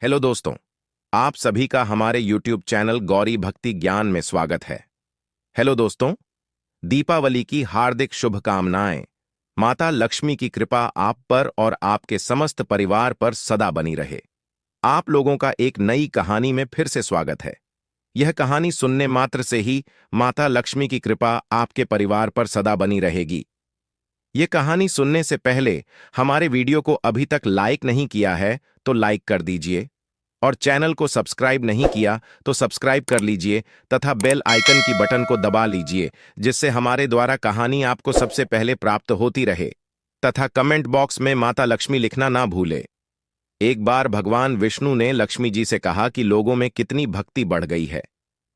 Hello दोस्तों, आप सभी का हमारे YouTube चैनल गौरी भक्ति ज्ञान में स्वागत है। हेलो दोस्तों, दीपावली की हार्दिक शुभकामनाएं। माता लक्ष्मी की कृपा आप पर और आपके समस्त परिवार पर सदा बनी रहे। आप लोगों का एक नई कहानी में फिर से स्वागत है। यह कहानी सुनने मात्र से ही माता लक्ष्मी की कृपा आपके परिवार पर सदा बनी रहेगी। ये कहानी सुनने से पहले हमारे वीडियो को अभी तक लाइक नहीं किया है तो लाइक कर दीजिए और चैनल को सब्सक्राइब नहीं किया तो सब्सक्राइब कर लीजिए तथा बेल आइकन की बटन को दबा लीजिए, जिससे हमारे द्वारा कहानी आपको सबसे पहले प्राप्त होती रहे। तथा कमेंट बॉक्स में माता लक्ष्मी लिखना ना भूले। एक बार भगवान विष्णु ने लक्ष्मी जी से कहा कि लोगों में कितनी भक्ति बढ़ गई है,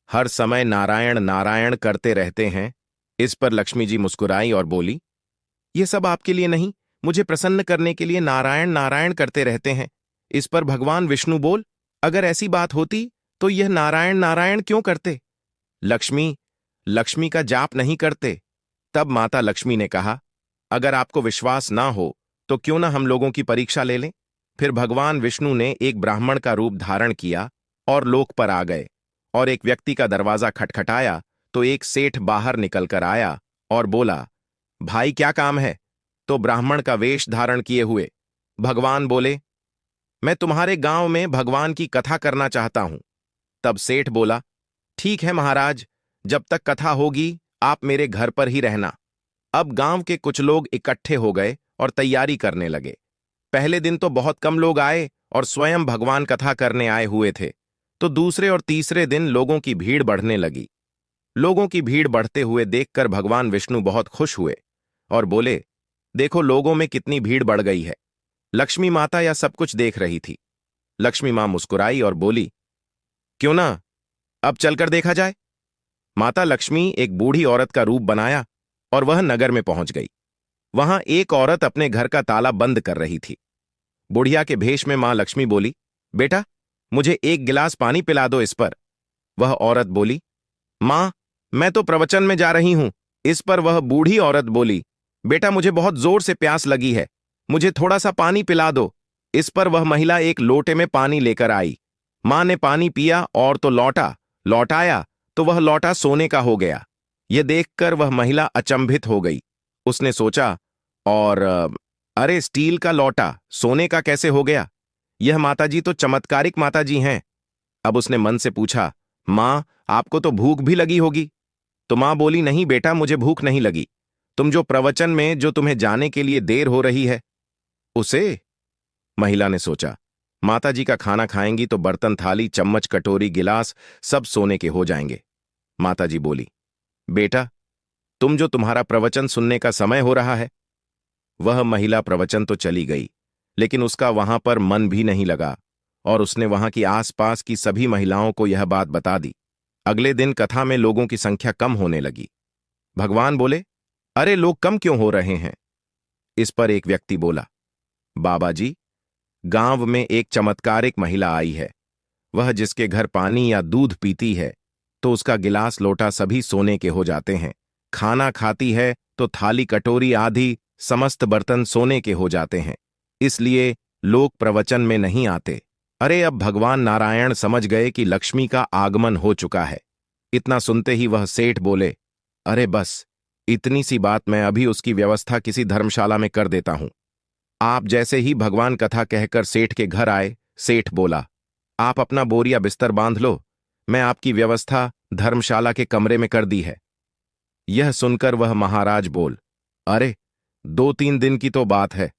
हर समय नारायण नारायण करते रहते हैं। इस पर लक्ष्मी जी मुस्कुराई और बोली, ये सब आपके लिए नहीं, मुझे प्रसन्न करने के लिए नारायण नारायण करते रहते हैं। इस पर भगवान विष्णु बोल, अगर ऐसी बात होती तो यह नारायण नारायण क्यों करते? लक्ष्मी लक्ष्मी का जाप नहीं करते। तब माता लक्ष्मी ने कहा, अगर आपको विश्वास ना हो तो क्यों ना हम लोगों की परीक्षा ले लें। फिर भगवान विष्णु ने एक ब्राह्मण का रूप धारण किया और लोक पर आ गए और एक व्यक्ति का दरवाजा खटखटाया तो एक सेठ बाहर निकलकर आया और बोला, भाई क्या काम है? तो ब्राह्मण का वेश धारण किए हुए भगवान बोले, मैं तुम्हारे गांव में भगवान की कथा करना चाहता हूं। तब सेठ बोला, ठीक है महाराज, जब तक कथा होगी आप मेरे घर पर ही रहना। अब गांव के कुछ लोग इकट्ठे हो गए और तैयारी करने लगे। पहले दिन तो बहुत कम लोग आए और स्वयं भगवान कथा करने आए हुए थे, तो दूसरे और तीसरे दिन लोगों की भीड़ बढ़ने लगी। लोगों की भीड़ बढ़ते हुए देखकर भगवान विष्णु बहुत खुश हुए और बोले, देखो लोगों में कितनी भीड़ बढ़ गई है। लक्ष्मी माता यह सब कुछ देख रही थी। लक्ष्मी मां मुस्कुराई और बोली, क्यों ना, अब चलकर देखा जाए। माता लक्ष्मी एक बूढ़ी औरत का रूप बनाया और वह नगर में पहुंच गई। वहां एक औरत अपने घर का ताला बंद कर रही थी। बुढ़िया के भेष में मां लक्ष्मी बोली, बेटा मुझे एक गिलास पानी पिला दो। इस पर वह औरत बोली, मां मैं तो प्रवचन में जा रही हूं। इस पर वह बूढ़ी औरत बोली, बेटा मुझे बहुत जोर से प्यास लगी है, मुझे थोड़ा सा पानी पिला दो। इस पर वह महिला एक लोटे में पानी लेकर आई। मां ने पानी पिया और तो लौटाया तो वह लोटा सोने का हो गया। यह देखकर वह महिला अचंभित हो गई। उसने सोचा, और अरे स्टील का लोटा सोने का कैसे हो गया? यह माताजी तो चमत्कारिक माताजी हैं। अब उसने मन से पूछा, मां आपको तो भूख भी लगी होगी। तो मां बोली, नहीं बेटा मुझे भूख नहीं लगी, तुम जो प्रवचन में जो तुम्हें जाने के लिए देर हो रही है उसे। महिला ने सोचा, माताजी का खाना खाएंगी तो बर्तन थाली चम्मच कटोरी गिलास सब सोने के हो जाएंगे। माताजी बोली, बेटा तुम जो तुम्हारा प्रवचन सुनने का समय हो रहा है। वह महिला प्रवचन तो चली गई, लेकिन उसका वहां पर मन भी नहीं लगा और उसने वहां की आसपास की सभी महिलाओं को यह बात बता दी। अगले दिन कथा में लोगों की संख्या कम होने लगी। भगवान बोले, अरे लोग कम क्यों हो रहे हैं? इस पर एक व्यक्ति बोला, बाबा जी गांव में एक चमत्कारिक महिला आई है। वह जिसके घर पानी या दूध पीती है तो उसका गिलास लोटा सभी सोने के हो जाते हैं। खाना खाती है तो थाली कटोरी आदि समस्त बर्तन सोने के हो जाते हैं। इसलिए लोग प्रवचन में नहीं आते। अरे अब भगवान नारायण समझ गए कि लक्ष्मी का आगमन हो चुका है। इतना सुनते ही वह सेठ बोले, अरे बस इतनी सी बात, मैं अभी उसकी व्यवस्था किसी धर्मशाला में कर देता हूं। आप जैसे ही भगवान कथा कहकर सेठ के घर आए, सेठ बोला, आप अपना बोरिया बिस्तर बांध लो, मैं आपकी व्यवस्था धर्मशाला के कमरे में कर दी है। यह सुनकर वह महाराज बोल, अरे 2-3 दिन की तो बात है,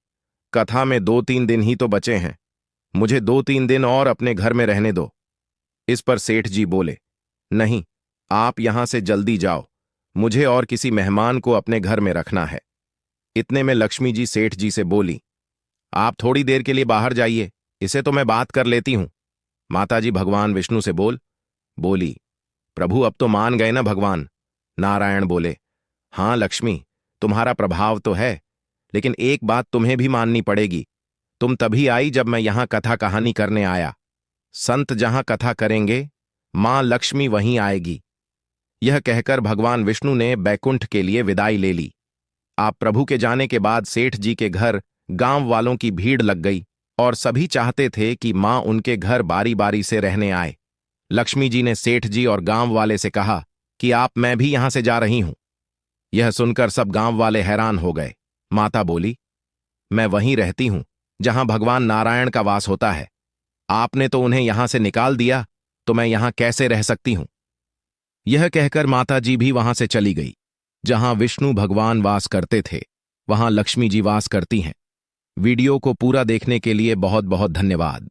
कथा में 2-3 दिन ही तो बचे हैं, मुझे 2-3 दिन और अपने घर में रहने दो। इस पर सेठ जी बोले, नहीं आप यहां से जल्दी जाओ, मुझे और किसी मेहमान को अपने घर में रखना है। इतने में लक्ष्मी जी सेठ जी से बोली, आप थोड़ी देर के लिए बाहर जाइए, इसे तो मैं बात कर लेती हूं। माताजी भगवान विष्णु से बोली, प्रभु अब तो मान गए ना भगवान? नारायण बोले, हां लक्ष्मी तुम्हारा प्रभाव तो है, लेकिन एक बात तुम्हें भी माननी पड़ेगी। तुम तभी आई जब मैं यहां कथा कहानी करने आया। संत जहां कथा करेंगे मां लक्ष्मी वहीं आएगी। यह कहकर भगवान विष्णु ने बैकुंठ के लिए विदाई ले ली। आप प्रभु के जाने के बाद सेठ जी के घर गांव वालों की भीड़ लग गई और सभी चाहते थे कि मां उनके घर बारी बारी से रहने आए। लक्ष्मी जी ने सेठ जी और गांव वाले से कहा कि मैं भी यहां से जा रही हूं। यह सुनकर सब गांव वाले हैरान हो गए। माता बोली, मैं वहीं रहती हूं जहां भगवान नारायण का वास होता है। आपने तो उन्हें यहां से निकाल दिया, तो मैं यहां कैसे रह सकती हूं। यह कहकर माता जी भी वहां से चली गई। जहां विष्णु भगवान वास करते थे, वहां लक्ष्मी जी वास करती हैं। वीडियो को पूरा देखने के लिए बहुत बहुत धन्यवाद।